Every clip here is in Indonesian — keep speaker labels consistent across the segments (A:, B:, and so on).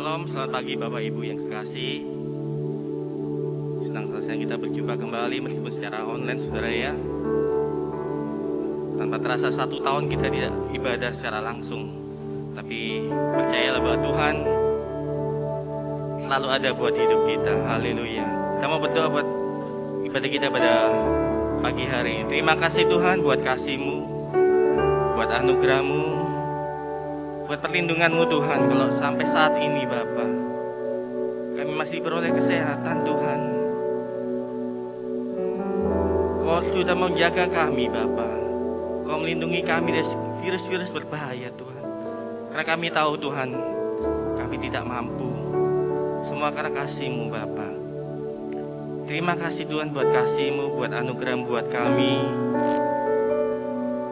A: Shalom, selamat pagi Bapak Ibu yang kekasih. Senang rasanya kita berjumpa kembali meskipun secara online, saudara ya. Tanpa terasa 1 tahun kita tidak ibadah secara langsung, tapi percayalah bahwa Tuhan selalu ada buat hidup kita. Haleluya. Kita mau berdoa buat ibadah kita pada pagi hari ini. Terima kasih Tuhan buat kasih-Mu, buat anugerah-Mu, buat perlindungan-Mu Tuhan. Kalau sampai saat ini Bapa, kami masih beroleh kesehatan Tuhan. Kau sudah menjaga kami Bapa. Kau melindungi kami dari virus-virus berbahaya Tuhan. Karena kami tahu Tuhan, kami tidak mampu. Semua karena kasih-Mu Bapa. Terima kasih Tuhan buat kasih-Mu, buat anugerah-Mu buat kami.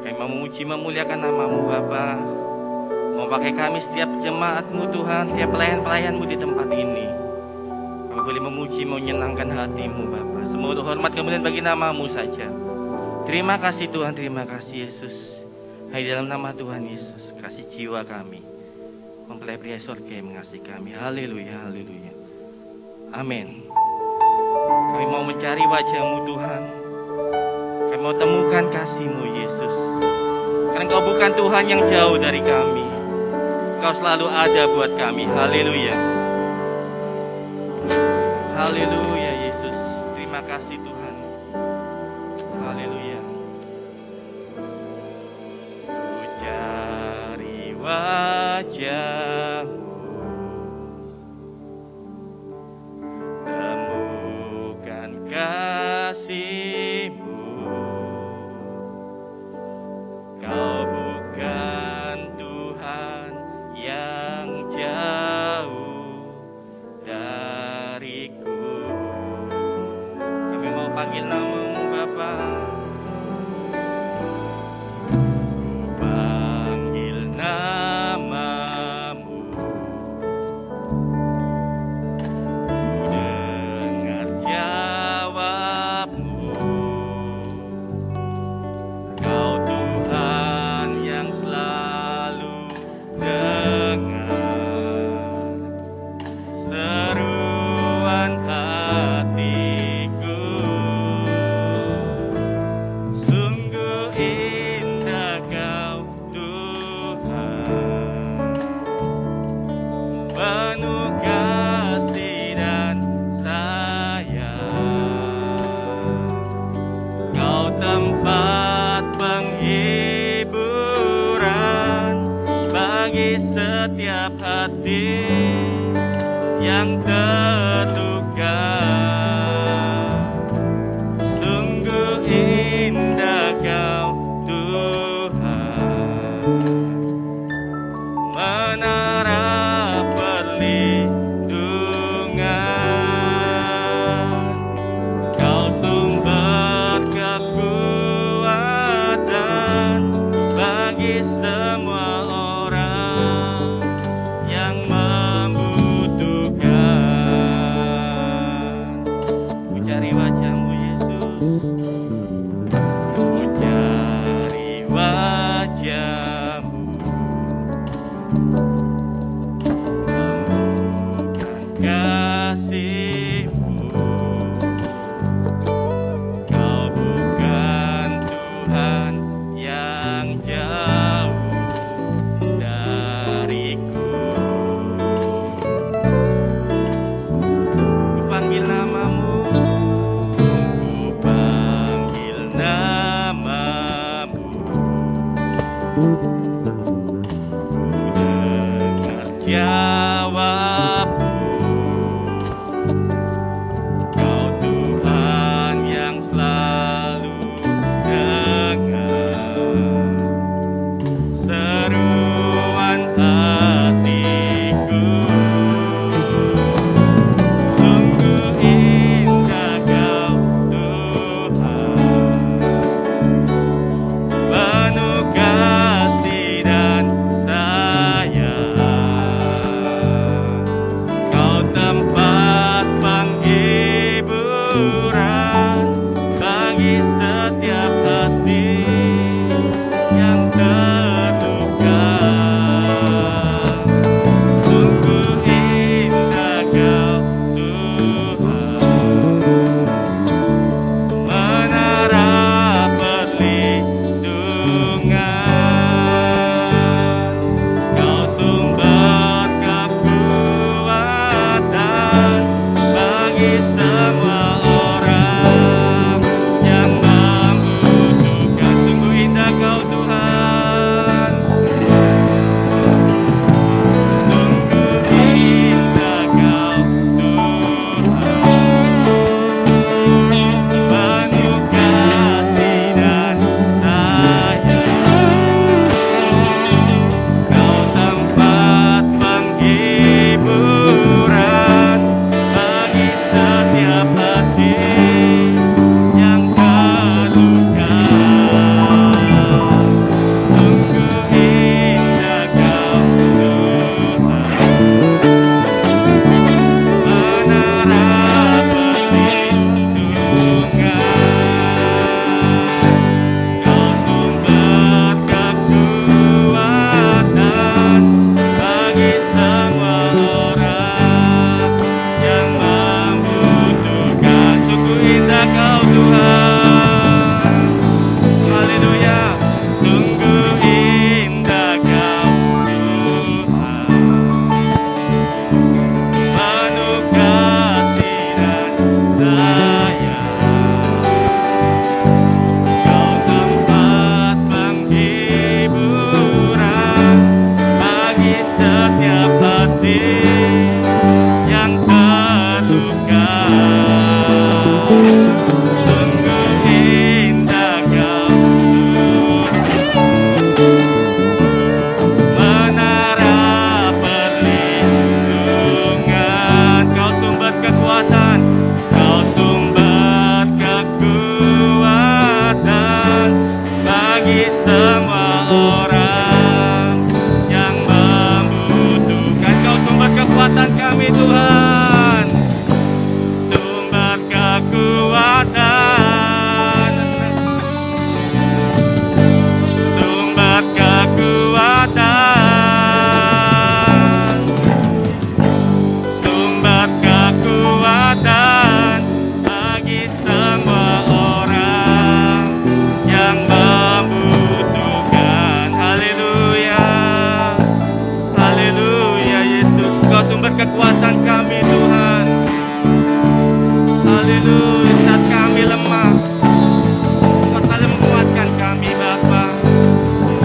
A: Kami mau memuji memuliakan nama-Mu Bapa. Mau pakai kami setiap jemaat-Mu Tuhan, setiap pelayan-pelayan-Mu di tempat ini. Kami boleh memuji, menyenangkan hati-Mu Bapa. Semua hormat kemuliaan bagi nama-Mu saja. Terima kasih Tuhan, terima kasih Yesus. Hai dalam nama Tuhan Yesus, kasih jiwa kami. Mempelai pria surga yang mengasihi kami. Haleluya, haleluya. Amin. Kami mau mencari wajah-Mu Tuhan. Kami mau temukan kasih-Mu Yesus. Karena Engkau bukan Tuhan yang jauh dari kami. Engkau selalu ada buat kami. Haleluya. Haleluya Yesus. Terima kasih Tuhan. Haleluya. Ku cari wajah-Mu, temukan kasih-Mu. Kau bukan Tuhan yang jauh dariku. Kami mau panggil nama-Mu Bapa. Ku panggil nama-Mu, ku dengar jawab-Mu. Kau Tuhan yang selalu dengar seruan hatiku. Sungguh indah Kau Tuhan, penuh kasih dan sayang. Kau tempat penghiburan bagi setiap hati yang terluka. Sungguh indah Kau Tuhan, menara perlindungan. Kau sumber kekuatan bagi semua orang yang membutuhkan. Ku cari wajah-Mu Yesus, ku cari wajah-Mu, temukan kasih-Mu. Kau bukan Tuhan yang jauh dariku. Ku panggil nama-Mu, ku panggil nama-Mu. Ku dengar jawab-Mu. Kau Tuhan yang selalu dengar seruan hatiku. Sungguh indah Kau Tuhan, penuh kasih dan sayang. setiap hati yang terluka. Sungguh indah kau menara perlindungan. Kau sumber kekuatan, kau sumber kekuatan bagi semua orang yang membutuhkan. Kau sumber kekuatan kami Tuhan, sumber kekuatan, sumber kekuatan, sumber kekuatan bagi semua orang yang membutuhkan. Haleluya, haleluya Yesus, Kau sumber kekuatan kami Tuhan. Haleluya, saat kami lemah Kau selalu menguatkan kami Bapa.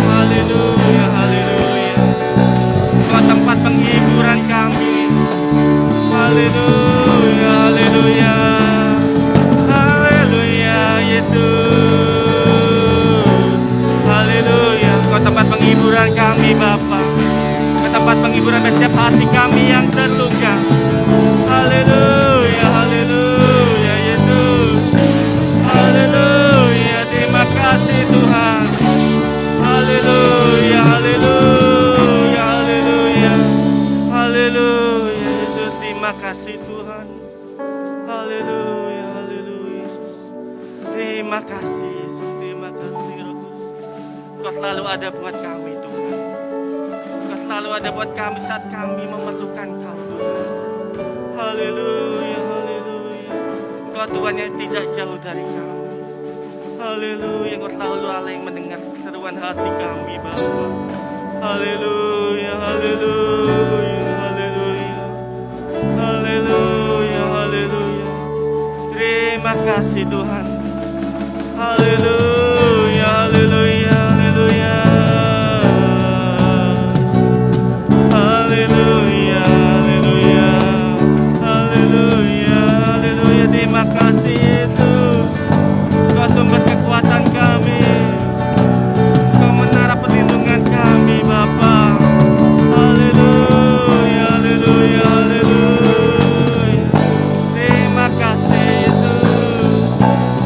A: Haleluya, haleluya, Kau tempat penghiburan kami. Haleluya, haleluya, haleluya Yesus. Haleluya, Kau tempat penghiburan kami Bapa. Kau tempat penghiburan bagi setiap hati kami yang terluka. Haleluya, haleluya Yesus. Haleluya, terima kasih Tuhan. Haleluya, haleluya, haleluya, haleluya Yesus, terima kasih Tuhan. Haleluya, haleluya Yesus. Terima kasih Yesus, terima kasih Roh Kudus. Kau selalu ada buat kami Tuhan. Kau selalu ada buat kami saat kami memerlukan Kau Tuhan. Haleluya, haleluya. Kau Tuhan yang tidak jauh dari kami. Haleluya, Kau selalu Allah yang mendengar seruan hati kami Bapa. Haleluya, haleluya, haleluya, haleluya, haleluya. Terima kasih Tuhan. Haleluya, haleluya, haleluya, haleluya, haleluya, haleluya, haleluya. Terima kasih Yesus, Kau sumber kekuatan kami, Kau menara perlindungan kami Bapa. Haleluya, haleluya, haleluya. Terima kasih Yesus,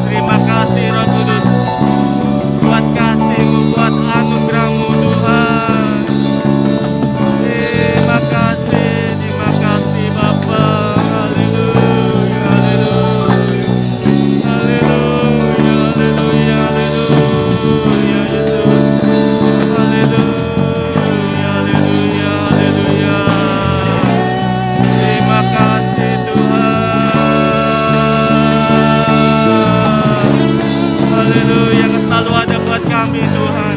A: terima kasih Roh Kudus, buat kasih-Mu, buat anugerah-Mu Tuhan. Terima kasih Bapa. Haleluya, haleluya, haleluya, haleluya, haleluya Yesus. Haleluya, haleluya, haleluya. Terima kasih Tuhan. Haleluya, Kau selalu ada buat kami Tuhan.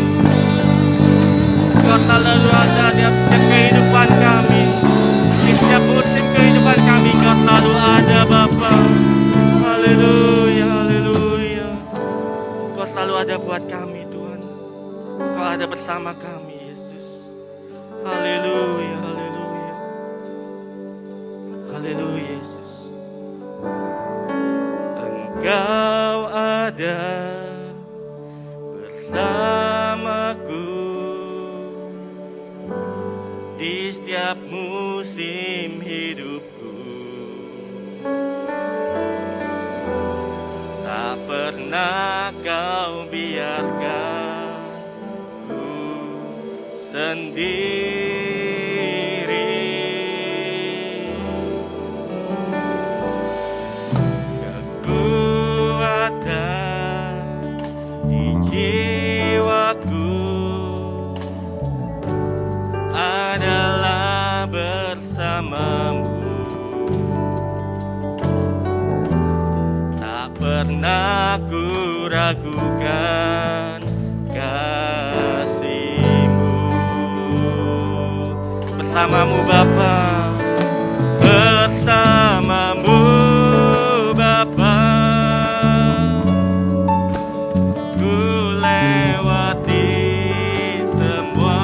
A: Kau selalu ada di setiap kehidupan kami, di setiap musim kehidupan kami. Kau selalu ada Bapa. Haleluya, haleluya. Kau selalu ada buat kami Tuhan. Kau ada bersama kami Yesus. Haleluya, haleluya, haleluya Yesus. Engkau ada bersamaku di setiap musim hidupku. Tak pernah Kau biarkan ku sendiri. Kekuatan di jiwaku adalah bersama-Mu. Tak pernah ku ragukan kasih-Mu. Bersama-Mu Bapa, bersama-Mu Bapa. Ku lewati semua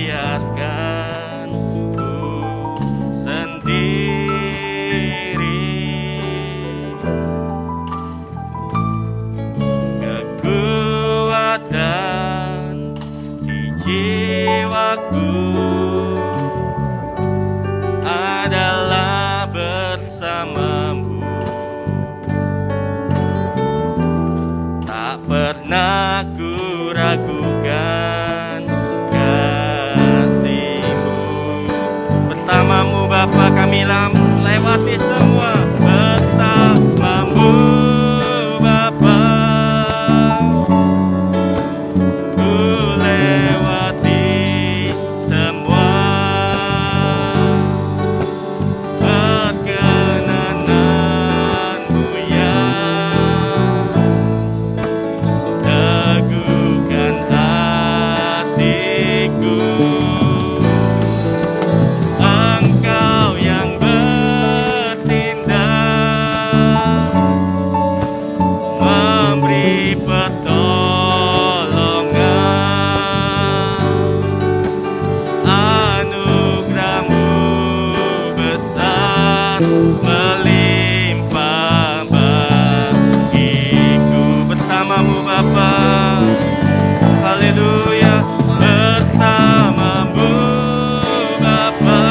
A: biarkan ku sendiri. Kekuatan di jiwaku adalah bersamamu. Tak pernah ku ragukan kasih-Mu. Bersamamu Bapa kami lewati semua. Bersamamu Bapa ku lewati semua. Perkenananmu ya teguhkan hatiku. Engkau yang bertindak, memberi pertolongan. Anugerah-Mu besar melimpah bagiku. Bersamamu Bapa, haleluya. Bersamamu Bapa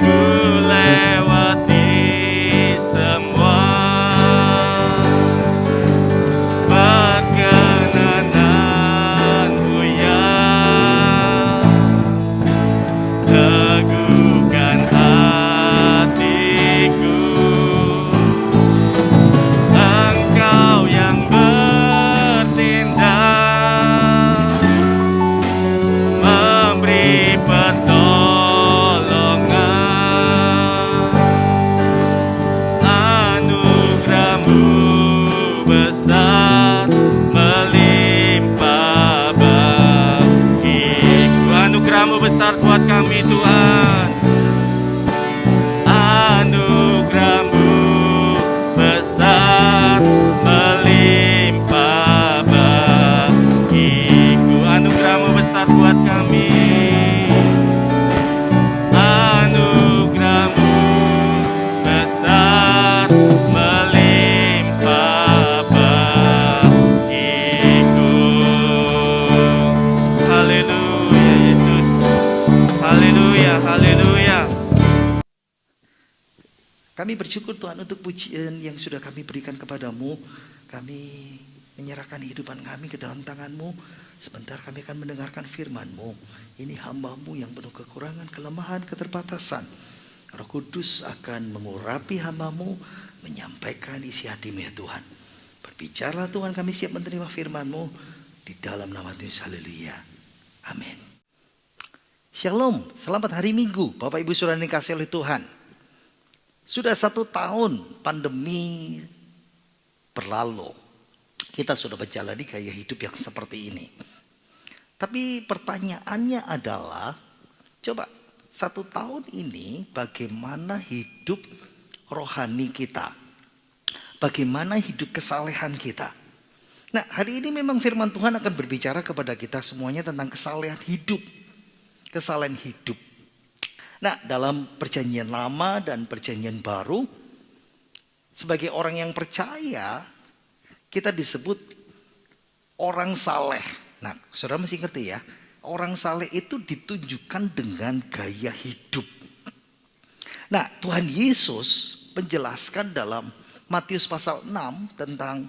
A: ku lewati semua. Perkenananmu ya teguhkan hatiku. Engkau yang bertindak, memberi pertolongan. Anugerah-Mu besar melimpah bagiku. Anugerah-Mu besar buat kami Tuhan. Anugerah-Mu besar melimpah bagiku. Anugerah-Mu besar buat kami. Anugerah-Mu besar melimpah bagiku. Haleluya Yesus. Haleluya, haleluya.
B: Kami bersyukur Tuhan untuk pujian yang sudah kami berikan kepadamu. Kami menyerahkan kehidupan kami ke dalam tangan-Mu. Sebentar kami akan mendengarkan firman-Mu. Ini hamba-Mu yang penuh kekurangan, kelemahan, keterbatasan. Roh Kudus akan mengurapi hamba-Mu, menyampaikan isi hati-Mu ya Tuhan. Berbicara Tuhan, kami siap menerima firman-Mu di dalam nama Yesus. Haleluya. Amin. Shalom, selamat hari Minggu Bapak Ibu Saudara yang dikasihi oleh Tuhan. Sudah 1 tahun pandemi berlalu. Kita sudah menjalani gaya hidup yang seperti ini. Tapi pertanyaannya adalah, coba 1 tahun ini bagaimana hidup rohani kita? Bagaimana hidup kesalehan kita? Nah, hari ini memang firman Tuhan akan berbicara kepada kita semuanya tentang kesalehan hidup. Kesalehan hidup. Nah, dalam perjanjian lama dan perjanjian baru, sebagai orang yang percaya, kita disebut orang saleh. Nah, saudara mesti ngerti ya, orang saleh itu ditunjukkan dengan gaya hidup. Nah, Tuhan Yesus menjelaskan dalam Matius pasal 6 tentang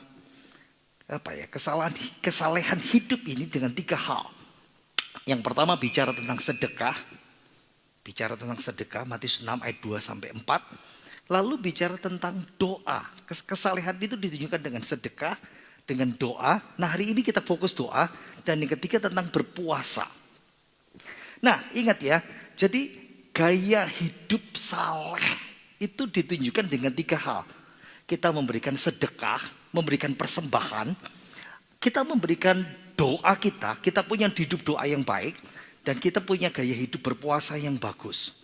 B: kesalehan hidup ini dengan 3 hal. Yang pertama bicara tentang sedekah. Bicara tentang sedekah, Matius 6 ayat 2 sampai 4. Lalu bicara tentang doa. Kesalehan itu ditunjukkan dengan sedekah, dengan doa. Nah, hari ini kita fokus doa. Dan yang ketiga tentang berpuasa. Nah, ingat ya. Jadi gaya hidup saleh itu ditunjukkan dengan 3 hal. Kita memberikan sedekah, memberikan persembahan. Kita memberikan doa kita punya hidup doa yang baik. Dan kita punya gaya hidup berpuasa yang bagus.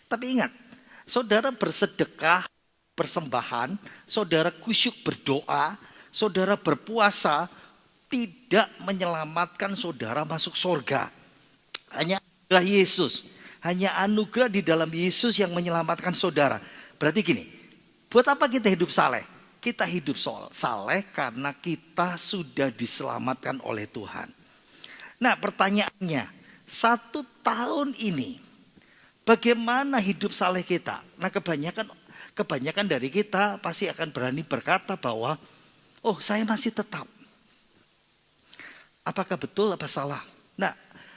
B: Tapi ingat, saudara bersedekah, persembahan, saudara kusyuk berdoa, saudara berpuasa, tidak menyelamatkan saudara masuk surga. Hanya anugerah Yesus. Hanya anugerah di dalam Yesus yang menyelamatkan saudara. Berarti gini, buat apa kita hidup saleh? Kita hidup saleh karena kita sudah diselamatkan oleh Tuhan. Nah pertanyaannya, 1 tahun ini bagaimana hidup saleh kita? Nah kebanyakan dari kita pasti akan berani berkata bahwa oh saya masih tetap. Apakah betul apa salah? Nah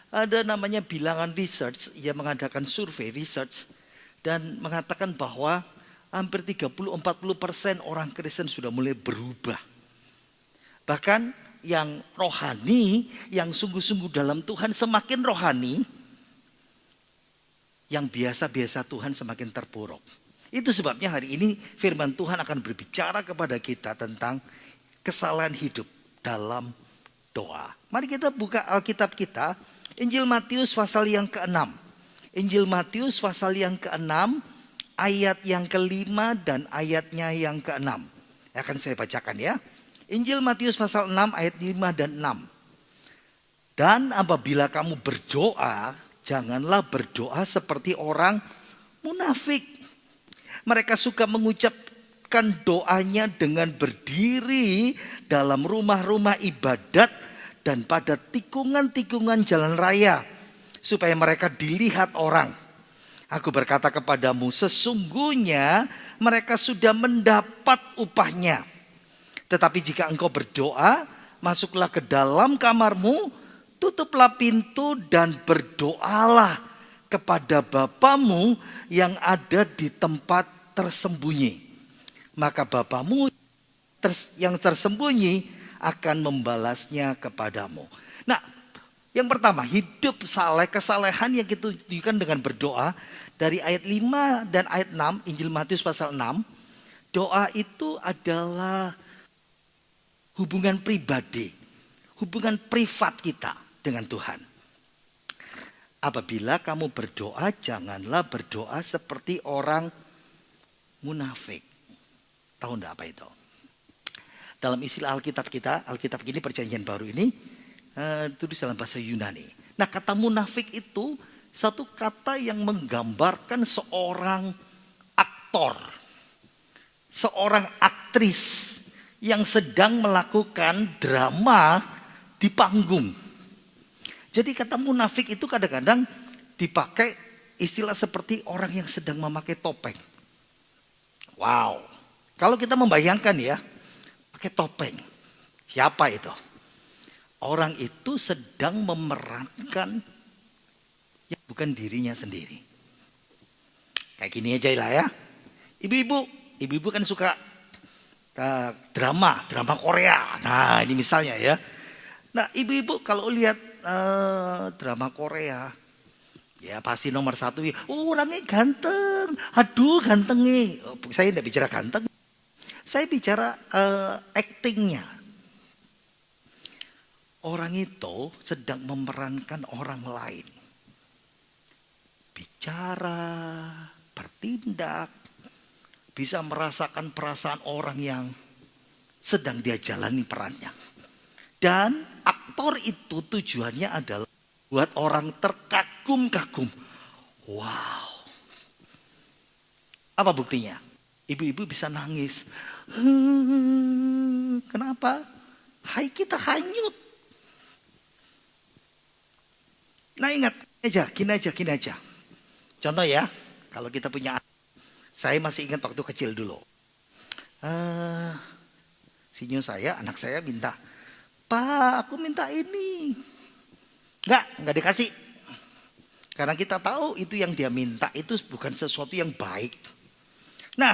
B: ada namanya bilangan research yang mengadakan survei research dan mengatakan bahwa hampir 30-40% orang Kristen sudah mulai berubah. Bahkan yang rohani, yang sungguh-sungguh dalam Tuhan semakin rohani, yang biasa-biasa Tuhan semakin terpuruk. Itu sebabnya hari ini firman Tuhan akan berbicara kepada kita tentang kesalahan hidup dalam doa. Mari kita buka Alkitab kita, Injil Matius pasal yang ke-6. Injil Matius pasal yang ke-6, ayat yang ke-5 dan ayatnya yang ke-6. Akan saya bacakan ya. Injil Matius pasal 6 ayat 5 dan 6. Dan apabila kamu berdoa, janganlah berdoa seperti orang munafik. Mereka suka mengucapkan doanya dengan berdiri dalam rumah-rumah ibadat dan pada tikungan-tikungan jalan raya, supaya mereka dilihat orang. Aku berkata kepadamu, sesungguhnya mereka sudah mendapat upahnya. Tetapi jika engkau berdoa, masuklah ke dalam kamarmu, tutuplah pintu dan berdoalah kepada Bapamu yang ada di tempat tersembunyi. Maka Bapamu yang tersembunyi akan membalasnya kepadamu. Nah, yang pertama, hidup saleh, kesalehan yang kita tunjukkan dengan berdoa. Dari ayat 5 dan ayat 6, Injil Matius pasal 6. Doa itu adalah hubungan pribadi. Hubungan privat kita dengan Tuhan. Apabila kamu berdoa, janganlah berdoa seperti orang munafik. Tahu enggak apa itu? Dalam istilah Alkitab kita, Alkitab ini perjanjian baru ini, tulis dalam bahasa Yunani. Nah kata munafik itu satu kata yang menggambarkan seorang aktor, seorang aktris yang sedang melakukan drama di panggung. Jadi kata munafik itu kadang-kadang dipakai istilah seperti orang yang sedang memakai topeng. Wow, kalau kita membayangkan ya, pakai topeng, siapa itu? Orang itu sedang memerankan yang bukan dirinya sendiri. Kayak gini aja lah ya. Ibu-ibu kan suka drama Korea. Nah ini misalnya ya. Nah ibu-ibu kalau lihat drama Korea, ya pasti nomor satu, orangnya ganteng. Aduh gantengnya. Saya tidak bicara ganteng. Saya bicara actingnya. Orang itu sedang memerankan orang lain. Bicara, bertindak, bisa merasakan perasaan orang yang sedang dia jalani perannya. Dan aktor itu tujuannya adalah buat orang terkagum-kagum. Wow. Apa buktinya? Ibu-ibu bisa nangis. Kenapa? Hai kita hanyut. Nah ingat, gini aja. Contoh ya, kalau kita punya anak. Saya masih ingat waktu kecil dulu. Sinyo saya, anak saya minta, Pak aku minta ini. Enggak dikasih. Karena kita tahu itu yang dia minta itu bukan sesuatu yang baik. Nah,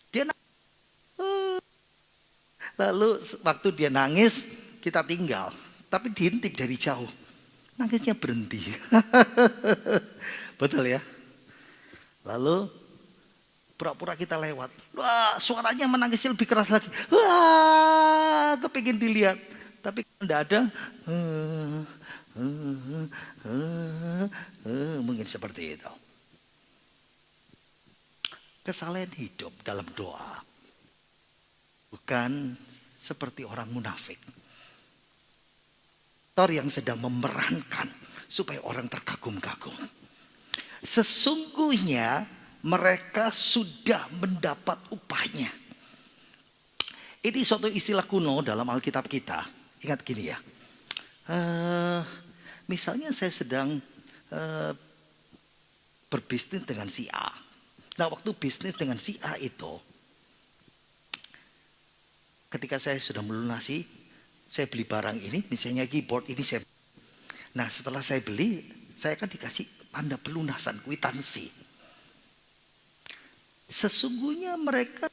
B: dia lalu waktu dia nangis kita tinggal, tapi diintip dari jauh, nangisnya berhenti. Betul ya. Lalu pura-pura kita lewat, wah suaranya menangisnya lebih keras lagi, wah kepingin dilihat, tapi tidak ada. Mungkin seperti itu. Kesalahan hidup dalam doa bukan seperti orang munafik. Aktor yang sedang memerankan supaya orang terkagum-kagum. Sesungguhnya mereka sudah mendapat upahnya. Ini suatu istilah kuno dalam Alkitab kita. Ingat gini ya. Misalnya saya sedang berbisnis dengan si A. Nah, waktu bisnis dengan si A itu, ketika saya sudah melunasi, saya beli barang ini, misalnya keyboard ini saya. Nah, setelah saya beli, saya akan dikasih tanda pelunasan, kwitansi. Sesungguhnya mereka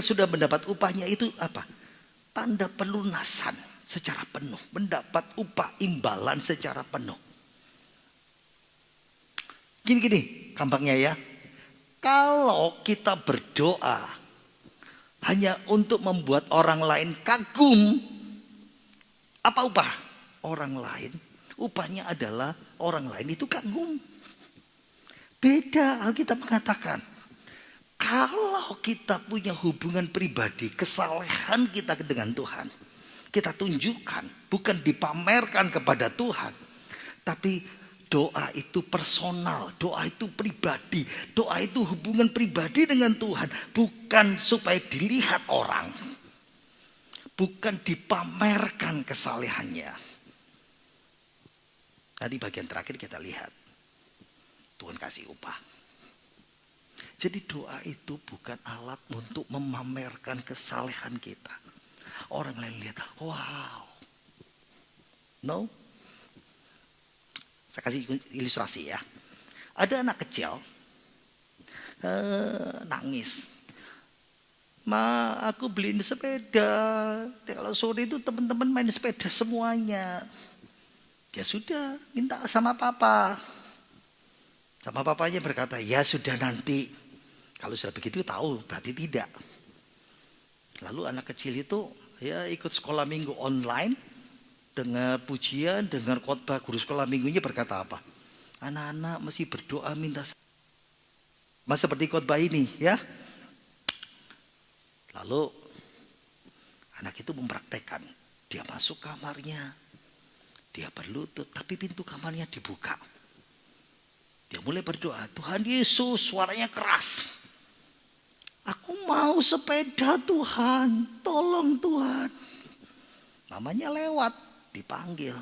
B: sudah mendapat upahnya itu apa? Tanda pelunasan secara penuh, mendapat upah imbalan secara penuh. Gini, gampangnya ya. Kalau kita berdoa hanya untuk membuat orang lain kagum, apa upah? Orang lain, upahnya adalah orang lain itu kagum. Beda, Alkitab mengatakan, kalau kita punya hubungan pribadi, kesalehan kita dengan Tuhan, kita tunjukkan, bukan dipamerkan kepada Tuhan, tapi doa itu personal, doa itu pribadi, doa itu hubungan pribadi dengan Tuhan, bukan supaya dilihat orang, bukan dipamerkan kesalehannya. Tadi bagian terakhir kita lihat, Tuhan kasih upah. Jadi doa itu bukan alat untuk memamerkan kesalehan kita. Orang lain lihat, wow. No. Saya kasih ilustrasi ya. Ada anak kecil nangis. Ma, aku beliin sepeda. Kalau sore itu teman-teman main sepeda semuanya. Ya sudah, minta sama papa. Sama papanya berkata, ya sudah nanti. Kalau sudah begitu tahu, berarti tidak. Lalu anak kecil itu ya ikut sekolah minggu online, dengar pujian, dengar khotbah, guru sekolah minggunya berkata apa? Anak-anak mesti berdoa minta mas seperti khotbah ini ya. Lalu anak itu mempraktekkan, dia masuk kamarnya, dia berlutut, tapi pintu kamarnya dibuka. Dia mulai berdoa, Tuhan Yesus, suaranya keras. Aku mau sepeda Tuhan, tolong Tuhan. Namanya lewat, dipanggil.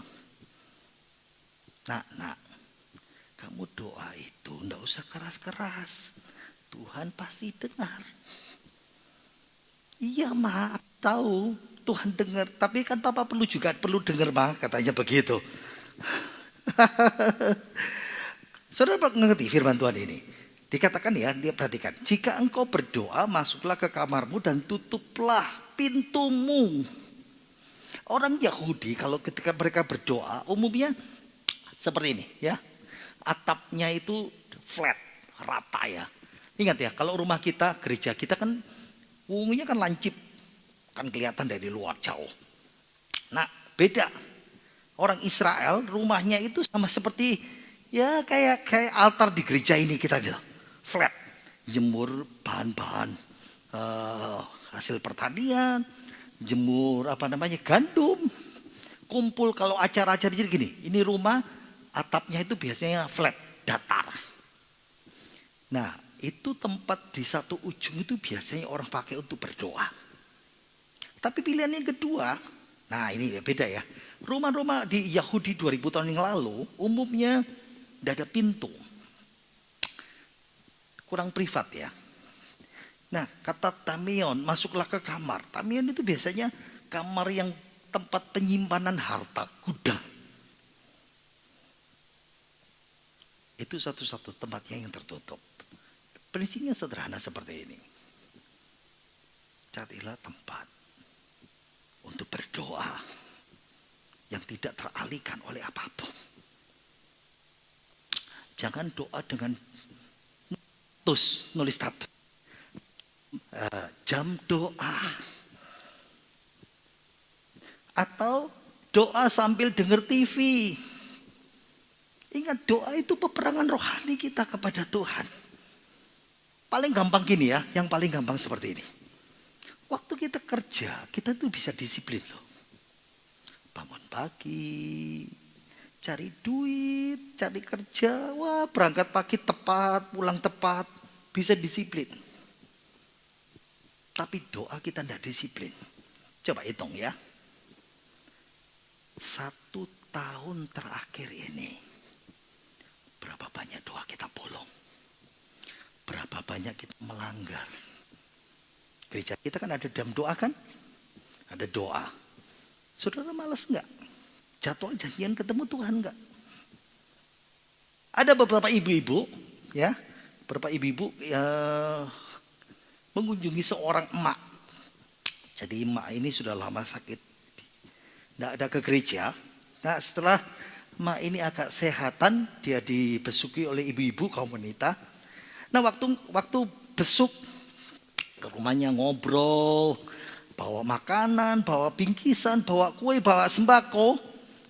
B: Nak, kamu doa itu enggak usah keras-keras. Tuhan pasti dengar. Iya Ma, tahu Tuhan dengar. Tapi kan papa perlu dengar Ma, katanya begitu. Saudara mengerti firman Tuhan ini? Dikatakan ya, dia perhatikan. Jika engkau berdoa, masuklah ke kamarmu dan tutuplah pintumu. Orang Yahudi kalau ketika mereka berdoa, umumnya seperti ini ya. Atapnya itu flat, rata ya. Ingat ya, kalau rumah kita, gereja kita kan umumnya kan lancip. Kan kelihatan dari luar jauh. Nah, beda. Orang Israel rumahnya itu sama seperti ya kayak altar di gereja ini kita gitu. Flat, jemur bahan-bahan hasil pertanian, jemur gandum, kumpul kalau acara-acara jadi gini. Ini rumah atapnya itu biasanya flat, datar. Nah, itu tempat di satu ujung itu biasanya orang pakai untuk berdoa. Tapi pilihan yang kedua, nah ini beda ya. Rumah-rumah di Yahudi 2000 tahun yang lalu umumnya tidak ada pintu. Kurang privat ya. Nah, kata tamion, masuklah ke kamar. Tamion itu biasanya kamar yang tempat penyimpanan harta, gudang. Itu satu-satu tempatnya yang tertutup. Prinsipnya sederhana seperti ini. Carilah tempat untuk berdoa yang tidak teralihkan oleh apapun. Jangan doa dengan nulis status. Jam doa. Atau doa sambil dengar TV. Ingat, doa itu peperangan rohani kita kepada Tuhan. Paling gampang gini ya, yang paling gampang seperti ini. Waktu kita kerja, kita tuh bisa disiplin loh. Bangun pagi, cari duit, cari kerja. Wah, berangkat pagi tepat, pulang tepat. Bisa disiplin. Tapi doa kita tidak disiplin. Coba hitung ya. 1 tahun terakhir ini. Berapa banyak doa kita bolong. Berapa banyak kita melanggar. Gereja kita kan ada dalam doa kan? Ada doa. Saudara malas enggak? Jadwal janjian ketemu Tuhan enggak? Ada beberapa ibu-ibu ya, beberapa ibu-ibu ya, mengunjungi seorang emak. Jadi emak ini sudah lama sakit, tidak ada ke gereja. Nah setelah emak ini agak sehatan, dia dibesuki oleh ibu-ibu kaum wanita. Nah waktu besuk ke rumahnya, ngobrol, bawa makanan, bawa bingkisan, bawa kue, bawa sembako.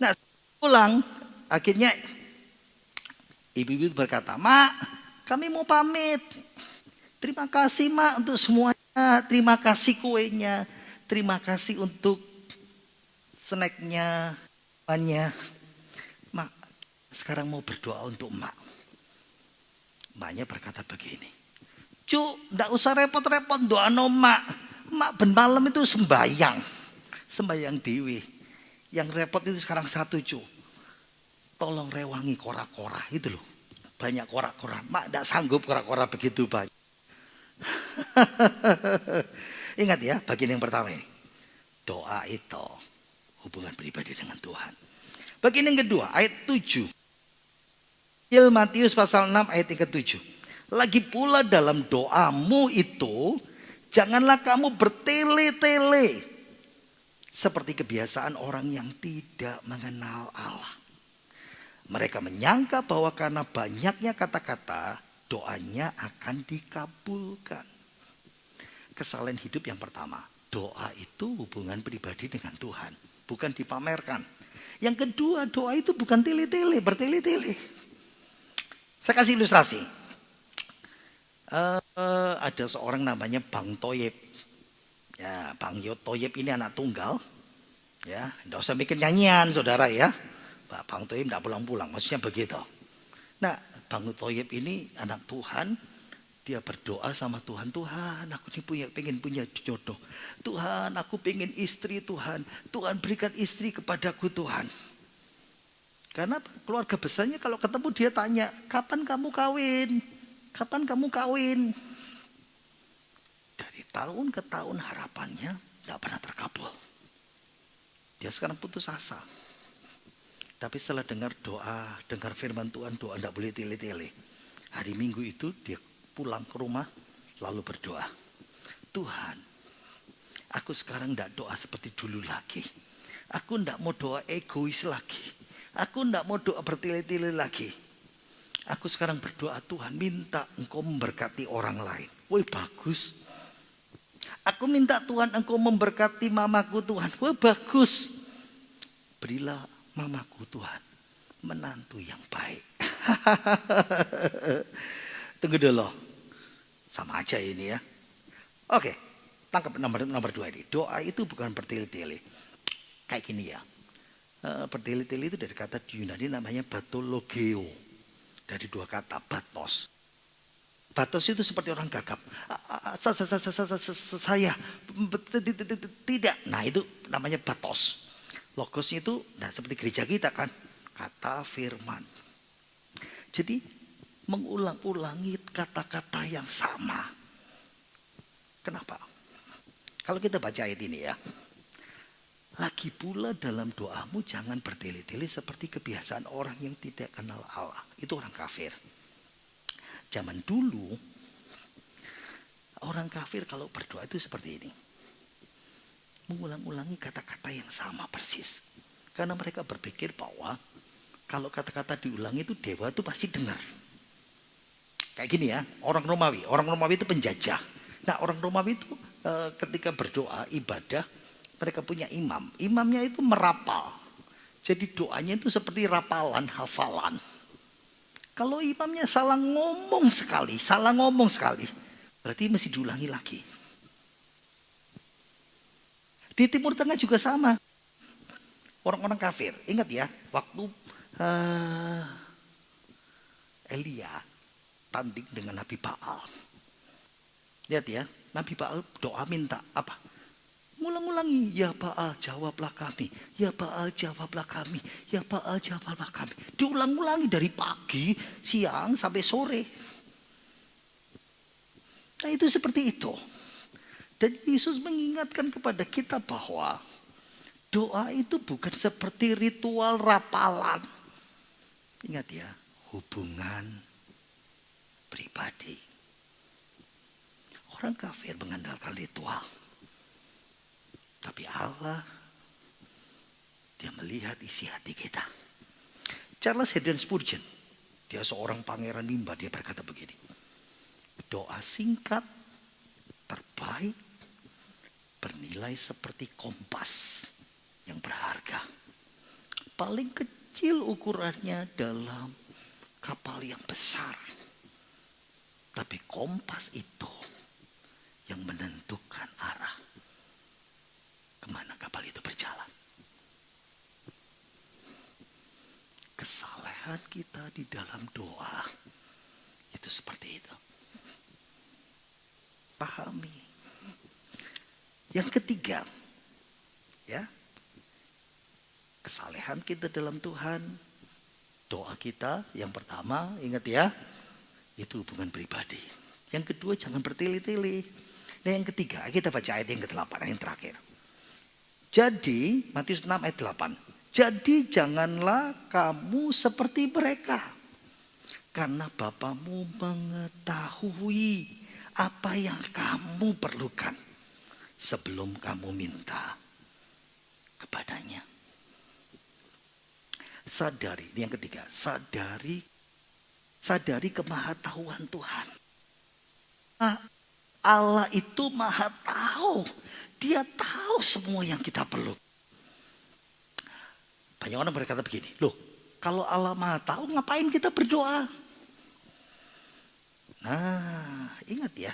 B: Nah pulang akhirnya ibu-ibu berkata, "Mak, kami mau pamit. Terima kasih Mak untuk semuanya. Terima kasih kuenya. Terima kasih untuk snacknya, banyak. Mak, sekarang mau berdoa untuk Mak." Maknya berkata begini, "Cuk, ndak usah repot-repot doa no Mak. Mak ben malam itu sembayang dewi. Yang repot itu sekarang satu, Cuk. Tolong rewangi kora-kora itu loh. Banyak kora-kora. Mak ndak sanggup kora-kora begitu banyak." Ingat ya, bagian yang pertama ini. Doa itu hubungan pribadi dengan Tuhan. Bagian yang kedua, ayat 7. Matius pasal 6 ayat yang ke-7. "Lagi pula dalam doamu itu, janganlah kamu bertele-tele seperti kebiasaan orang yang tidak mengenal Allah. Mereka menyangka bahwa karena banyaknya kata-kata, doanya akan dikabulkan." Kesalahan hidup yang pertama, doa itu hubungan pribadi dengan Tuhan, bukan dipamerkan. Yang kedua, doa itu bukan tele-tele, bertele-tele. Saya kasih ilustrasi. Ada seorang namanya Bang Toyib. Ya, Bang Toyib ini anak tunggal. Ya, tidak usah bikin nyanyian, saudara ya. Bang Toyib tidak pulang-pulang, maksudnya begitu. Nah, Bang Toyib ini anak Tuhan. Dia berdoa sama Tuhan, "Tuhan, aku ini pengen punya jodoh. Tuhan, aku pengen istri Tuhan. Tuhan, berikan istri kepadaku Tuhan." Karena keluarga besarnya kalau ketemu dia tanya, "Kapan kamu kawin? Kapan kamu kawin?" Dari tahun ke tahun harapannya tidak pernah terkabul. Dia sekarang putus asa. Tapi setelah dengar doa, dengar firman Tuhan, doa tidak boleh tele-tele. Hari Minggu itu dia pulang ke rumah lalu berdoa, "Tuhan, aku sekarang tidak doa seperti dulu lagi. Aku tidak mau doa egois lagi. Aku tidak mau doa bertele-tele lagi. Aku sekarang berdoa, Tuhan, minta Engkau memberkati orang lain." Woi, bagus. "Aku minta Tuhan Engkau memberkati mamaku Tuhan." Wah, bagus. "Berilah mamaku Tuhan menantu yang baik." Tunggu dulu. Sama aja ini ya. Oke, tangkap nomor 2 ini. Doa itu bukan bertele-tele. Kayak gini ya. Bertele-tele itu dari kata di Yunani namanya batologeo. Dari 2 kata, batos. Batos itu seperti orang gagap. Saya tidak. Nah itu namanya batos. Logosnya itu seperti gereja kita kan. Kata firman. Jadi mengulang-ulangi kata-kata yang sama. Kenapa? Kalau kita baca ayat ini ya. "Lagi pula dalam doamu jangan bertele-tele seperti kebiasaan orang yang tidak kenal Allah." Itu orang kafir. Zaman dulu orang kafir kalau berdoa itu seperti ini. Mengulang-ulangi kata-kata yang sama persis. Karena mereka berpikir bahwa kalau kata-kata diulangi itu dewa itu pasti dengar. Kayak gini ya, orang Romawi itu penjajah. Nah, orang Romawi itu ketika berdoa, ibadah, mereka punya imam. Imamnya itu merapal. Jadi doanya itu seperti rapalan, hafalan. Kalau imamnya salah ngomong sekali, berarti mesti diulangi lagi. Di Timur Tengah juga sama. Orang-orang kafir. Ingat ya, waktu Elia tanding dengan Nabi Baal. Lihat ya, Nabi Baal doa minta apa? Ngulang-ulangi, ya Baal jawablah kami, ya Baal jawablah kami, ya Baal jawablah kami. Diulang-ulangi dari pagi, siang sampai sore. Nah itu seperti itu. Dan Yesus mengingatkan kepada kita bahwa doa itu bukan seperti ritual rapalan. Ingat ya, hubungan pribadi. Orang kafir mengandalkan ritual. Tapi Allah, dia melihat isi hati kita. Charles Haddon Spurgeon, dia seorang pangeran mimba, dia berkata begini. Doa singkat, terbaik, bernilai seperti kompas yang berharga. Paling kecil ukurannya dalam kapal yang besar. Tapi kompas itu yang menentukan arah kemana kapal itu berjalan. Kesalahan kita di dalam doa itu seperti itu. Pahami. Yang ketiga, ya, kesalehan kita dalam Tuhan, doa kita yang pertama, ingat ya, itu hubungan pribadi. Yang kedua, jangan bertele-tele. Dan yang ketiga, kita baca ayat yang ke-8, yang terakhir. Jadi, Matius 6 ayat 8. Jadi janganlah kamu seperti mereka. Karena Bapamu mengetahui apa yang kamu perlukan sebelum kamu minta kepadanya. Sadari, ini yang ketiga, sadari kemahatauan Tuhan. Allah itu maha tahu. Dia tahu semua yang kita perlu. Banyak orang berkata begini, loh kalau Allah maha tahu ngapain kita berdoa? Nah ingat ya,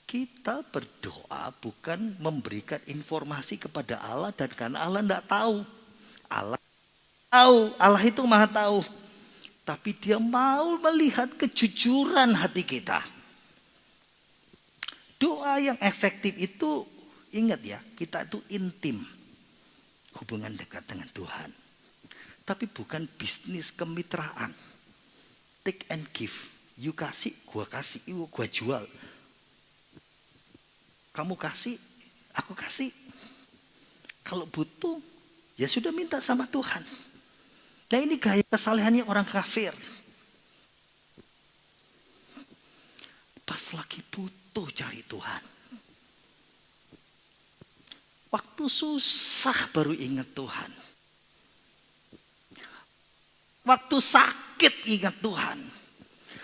B: kita berdoa bukan memberikan informasi kepada Allah dan karena Allah tidak tahu. Allah tahu, Allah itu maha tahu. Tapi dia mau melihat kejujuran hati kita. Doa yang efektif itu, ingat ya, kita itu intim. Hubungan dekat dengan Tuhan. Tapi bukan bisnis kemitraan. Take and give. You kasih, gua jual. Kamu kasih, aku kasih. Kalau butuh, ya sudah minta sama Tuhan. Nah ini gaya kesalehannya orang kafir. Pas lagi butuh cari Tuhan. Waktu susah baru ingat Tuhan. Waktu sakit ingat Tuhan.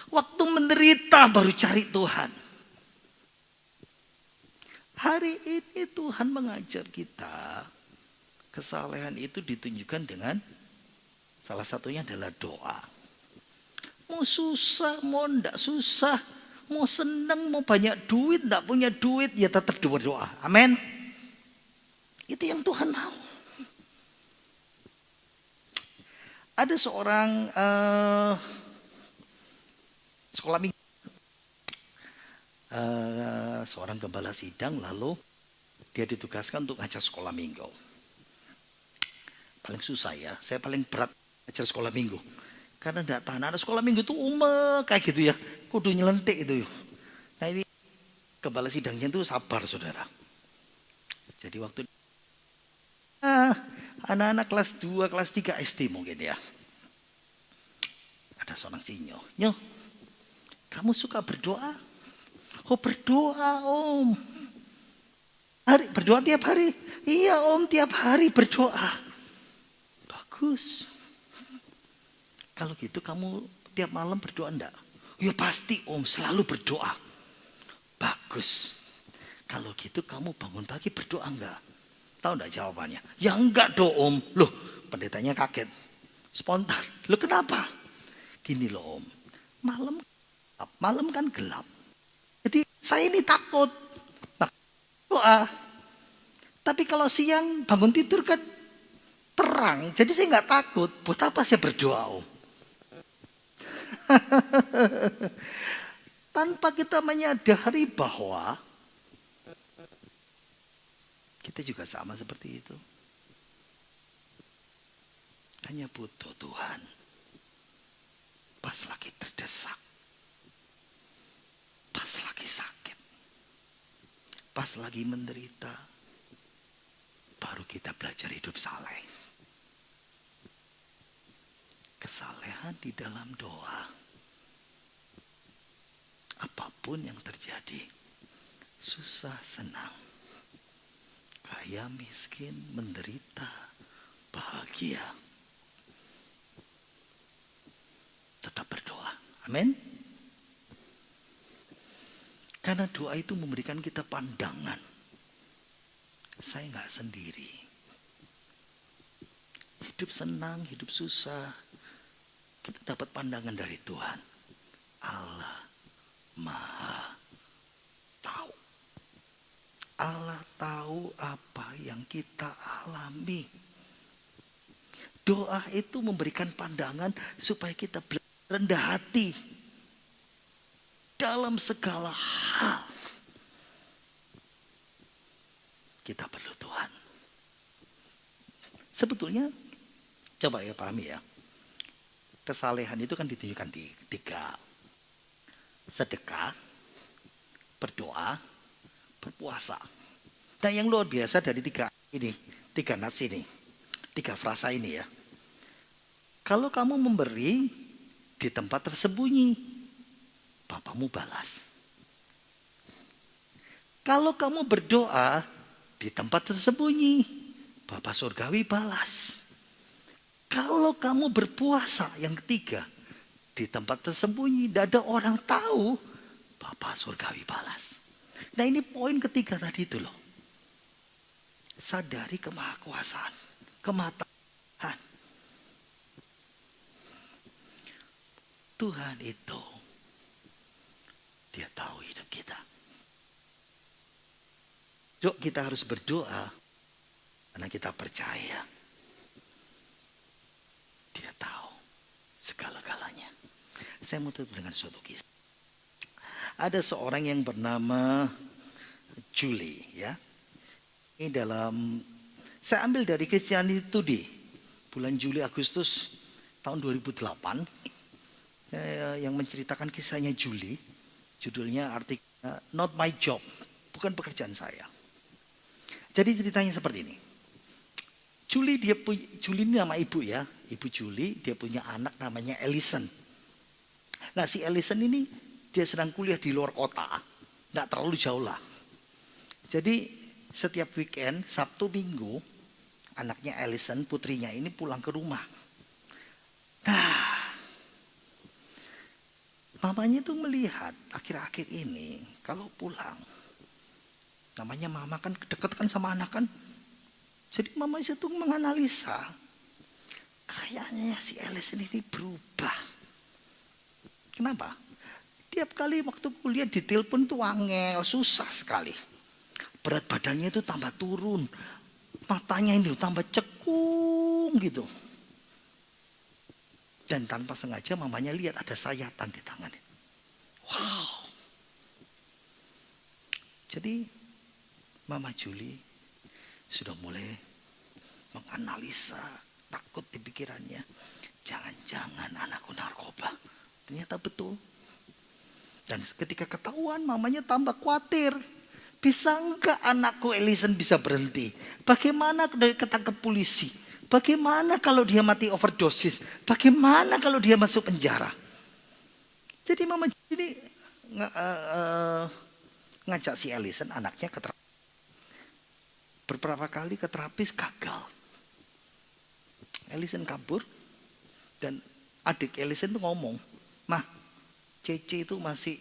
B: Waktu menderita baru cari Tuhan. Hari ini Tuhan mengajar kita. Kesalehan itu ditunjukkan dengan salah satunya adalah doa. Mau susah, mau enggak susah. Mau senang, mau banyak duit, enggak punya duit, ya tetap berdoa. Amin. Itu yang Tuhan mau. Ada seorang sekolah minggu. Seorang gembala sidang lalu dia ditugaskan untuk ngajar sekolah minggu. Paling susah ya, saya paling berat ngajar sekolah minggu. Karena enggak tahan, ada sekolah minggu itu kayak gitu ya. Kudu nyelentik itu. Nah ini gembala sidangnya itu sabar saudara. Jadi waktu anak-anak kelas 2, kelas 3 SD mungkin ya. Ada seorang sinyo. Nyo, kamu suka berdoa? Oh berdoa om. Berdoa tiap hari? Iya om, tiap hari berdoa. Bagus. Kalau gitu kamu tiap malam berdoa enggak? Ya pasti om, selalu berdoa. Bagus. Kalau gitu kamu bangun pagi berdoa enggak? Tahu enggak jawabannya? Ya enggak dong om. Loh pendetanya kaget. Spontan. Loh kenapa? Gini loh om. Malam kan gelap. Jadi saya ini takut. Doa. Tapi kalau siang bangun tidur kan terang. Jadi saya nggak takut. Buat apa saya berdoa? Tanpa kita menyadari bahwa kita juga sama seperti itu. Hanya butuh Tuhan. Pas lagi terdesak. Pas lagi sakit. Pas lagi menderita. Baru kita belajar hidup saleh. Kesalehan di dalam doa. Apapun yang terjadi. Susah, senang. Kaya, miskin, menderita, bahagia. Tetap berdoa. Amin. Karena doa itu memberikan kita pandangan. Saya nggak sendiri. Hidup senang, hidup susah. Kita dapat pandangan dari Tuhan. Allah Maha tahu. Allah tahu apa yang kita alami. Doa itu memberikan pandangan supaya kita rendah hati dalam segala hal. Kita perlu Tuhan. Sebetulnya, coba ya pahami ya. Kesalehan itu kan ditunjukkan di 3. Sedekah, berdoa, berpuasa. Nah yang luar biasa dari 3 ini, 3 nats ini, 3 frasa ini ya. Kalau kamu memberi di tempat tersembunyi, Bapamu balas. Kalau kamu berdoa di tempat tersembunyi, Bapa Surgawi balas. Kalau kamu berpuasa, yang ketiga, di tempat tersembunyi, tidak ada orang tahu, Bapa Surgawi balas. Nah ini poin ketiga tadi itu loh. Sadari kemahakuasaan, kemataan. Tuhan itu, Dia tahu hidup kita. Yuk kita harus berdoa, karena kita percaya. Dia tahu segala-galanya. Saya mau tutup dengan suatu kisah. Ada seorang yang bernama Julie, ya. Ini saya ambil dari Christianity Today, bulan Juli Agustus tahun 2008, yang menceritakan kisahnya Julie. Judulnya artikelnya Not My Job, bukan pekerjaan saya. Jadi ceritanya seperti ini. Julie ini nama ibu ya, ibu Julie, dia punya anak namanya Ellison. Nah si Ellison ini dia sedang kuliah di luar kota, nggak terlalu jauh lah. Jadi setiap weekend, Sabtu Minggu, anaknya Ellison, putrinya ini pulang ke rumah. Nah, mamanya tuh melihat akhir-akhir ini kalau pulang, namanya mama kan deket kan sama anak kan. Jadi mama itu menganalisa, kayaknya si Ellison ini berubah. Kenapa? Tiap kali waktu kuliah di telepon tuh angel, susah sekali. Berat badannya itu tambah turun. Matanya ini tambah cekung gitu. Dan tanpa sengaja mamanya lihat ada sayatan di tangannya. Wow. Jadi Mama Julie sudah mulai menganalisa, takut di pikirannya. Jangan-jangan anakku narkoba. Ternyata betul. Dan ketika ketahuan mamanya tambah khawatir. Bisa enggak anakku Ellison bisa berhenti? Bagaimana ketangkep polisi? Bagaimana kalau dia mati overdosis? Bagaimana kalau dia masuk penjara? Jadi mama ini ngajak si Ellison anaknya ke terapi. Beberapa kali ke terapis gagal. Ellison kabur. Dan adik Ellison tuh ngomong, "Mah, Cece itu masih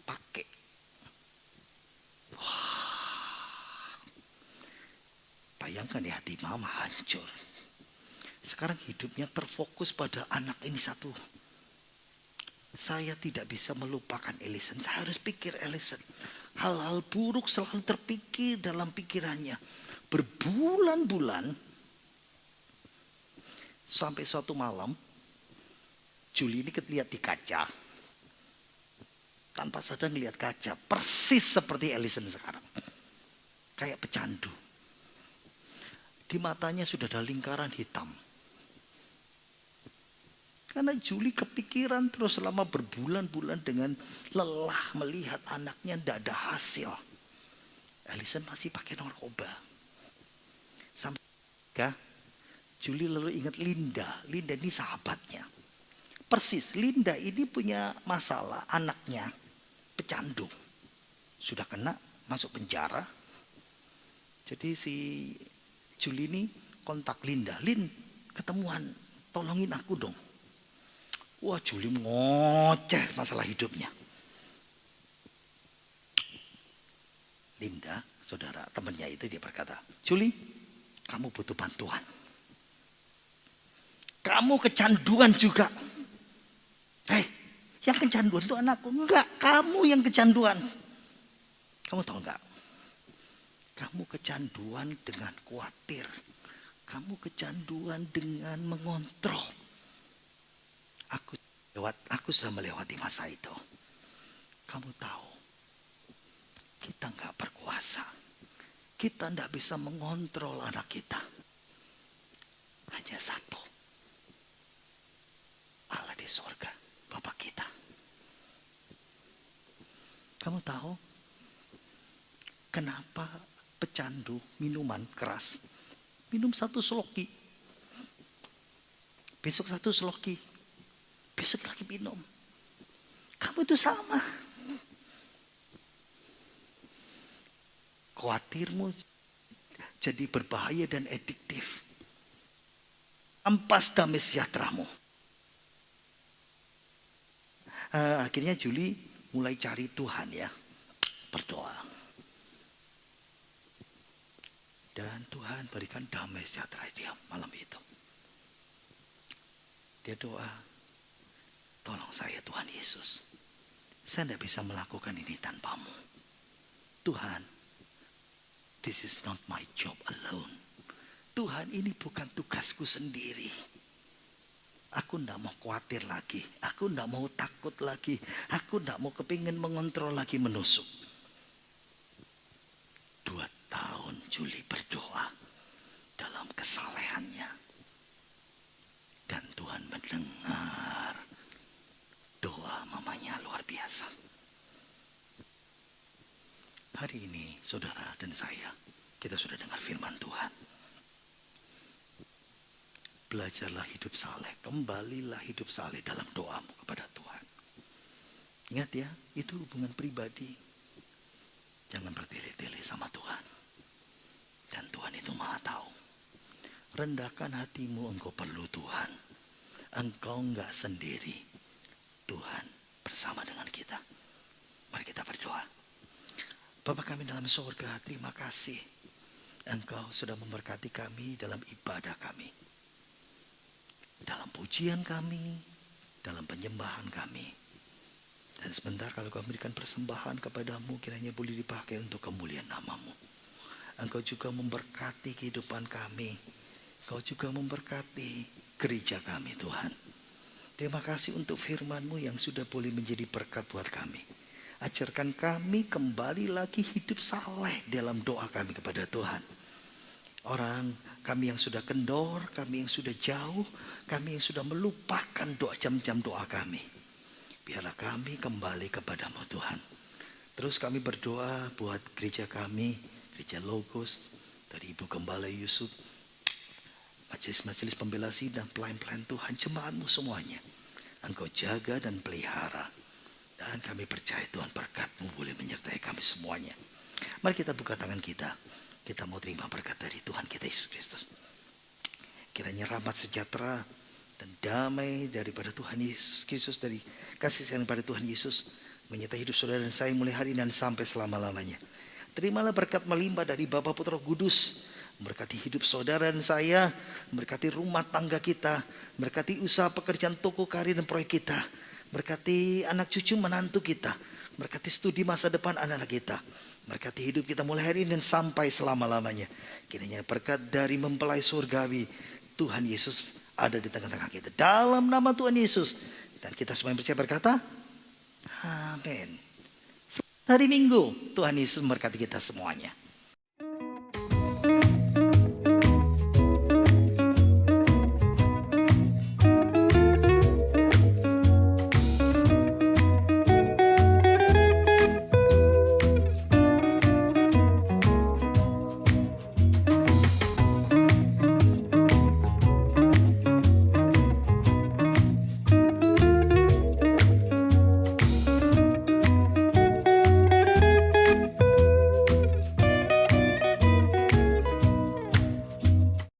B: pakai." Wah. Bayangkan ya, hati mama hancur. Sekarang hidupnya terfokus pada anak ini satu. Saya tidak bisa melupakan Ellison. Saya harus pikir Ellison. Hal-hal buruk selalu terpikir dalam pikirannya. Berbulan-bulan sampai suatu malam Julie ini lihat di kaca. Tanpa sadar ngelihat kaca. Persis seperti Ellison sekarang. Kayak pecandu. Di matanya sudah ada lingkaran hitam. Karena Julie kepikiran terus selama berbulan-bulan dengan lelah melihat anaknya tidak ada hasil. Ellison masih pakai narkoba. Sampai Julie lalu ingat Linda. Linda ini sahabatnya. Persis, Linda ini punya masalah, anaknya pecandu. Sudah kena, masuk penjara. Jadi si Julie ini kontak Linda. Lin, ketemuan, tolongin aku dong. Wah, Julie ngoceh masalah hidupnya. Linda, saudara temannya itu, dia berkata, Julie, kamu butuh bantuan. Kamu kecanduan juga. Hei, yang kecanduan itu anakku. Enggak, kamu yang kecanduan. Kamu tahu enggak? Kamu kecanduan dengan khawatir. Kamu kecanduan dengan mengontrol. Aku sudah melewati masa itu. Kamu tahu, kita enggak berkuasa. Kita enggak bisa mengontrol anak kita. Hanya satu. Allah di surga. Bapak kita. Kamu tahu kenapa pecandu minuman keras minum 1 sloki, besok 1 sloki, besok lagi minum? Kamu itu sama. Khawatirmu jadi berbahaya dan adiktif. Ampas damai sejahteramu. Akhirnya Julie mulai cari Tuhan ya. Berdoa. Dan Tuhan berikan damai sejahtera dia malam itu. Dia doa. Tolong saya Tuhan Yesus. Saya tidak bisa melakukan ini tanpamu. Tuhan, this is not my job alone. Tuhan, ini bukan tugasku sendiri. Aku tidak mau khawatir lagi. Aku tidak mau takut lagi. Aku tidak mau kepingin mengontrol lagi, menusuk. 2 tahun Julie berdoa dalam kesalehannya. Dan Tuhan mendengar doa mamanya luar biasa. Hari ini saudara dan saya, kita sudah dengar firman Tuhan. Belajarlah hidup saleh, kembalilah hidup saleh dalam doamu kepada Tuhan. Ingat ya, itu hubungan pribadi. Jangan bertele-tele sama Tuhan. Dan Tuhan itu Maha tahu. Rendahkan hatimu, engkau perlu Tuhan. Engkau enggak sendiri. Tuhan bersama dengan kita. Mari kita berdoa. Bapa kami dalam surga, terima kasih. Engkau sudah memberkati kami dalam ibadah kami. Dalam pujian kami, dalam penyembahan kami. Dan sebentar kalau kau berikan persembahan kepadamu, kiranya boleh dipakai untuk kemuliaan namamu. Engkau juga memberkati kehidupan kami. Engkau juga memberkati gereja kami Tuhan. Terima kasih untuk firman-Mu yang sudah boleh menjadi berkat buat kami. Ajarkan kami kembali lagi hidup saleh dalam doa kami kepada Tuhan. Orang kami yang sudah kendor, kami yang sudah jauh, kami yang sudah melupakan doa jam-jam doa kami. Biarlah kami kembali kepadamu Tuhan. Terus kami berdoa buat gereja kami, gereja Logos, dari Ibu Gembala Yusuf, majelis-majelis pembela sidang, pelayan-pelayan Tuhan, jemaatmu semuanya. Engkau jaga dan pelihara. Dan kami percaya Tuhan berkat-Mu boleh menyertai kami semuanya. Mari kita buka tangan kita. Kita mau terima berkat dari Tuhan kita Yesus Kristus. Kiranya rahmat sejahtera dan damai daripada Tuhan Yesus Kristus, dari kasih sayang daripada Tuhan Yesus menyertai hidup saudara dan saya mulai hari ini dan sampai selama-lamanya. Terimalah berkat melimpah dari Bapa Putra Kudus, memberkati hidup saudara dan saya, memberkati rumah tangga kita, memberkati usaha pekerjaan toko karir dan proyek kita, Berkati anak cucu menantu kita. Berkati studi masa depan anak-anak kita. Berkati hidup kita mulai hari ini dan sampai selama-lamanya. Kiranya berkat dari mempelai surgawi Tuhan Yesus ada di tengah-tengah kita. Dalam nama Tuhan Yesus. Dan kita semua yang percaya berkata, amin. Hari Minggu Tuhan Yesus memberkati kita semuanya.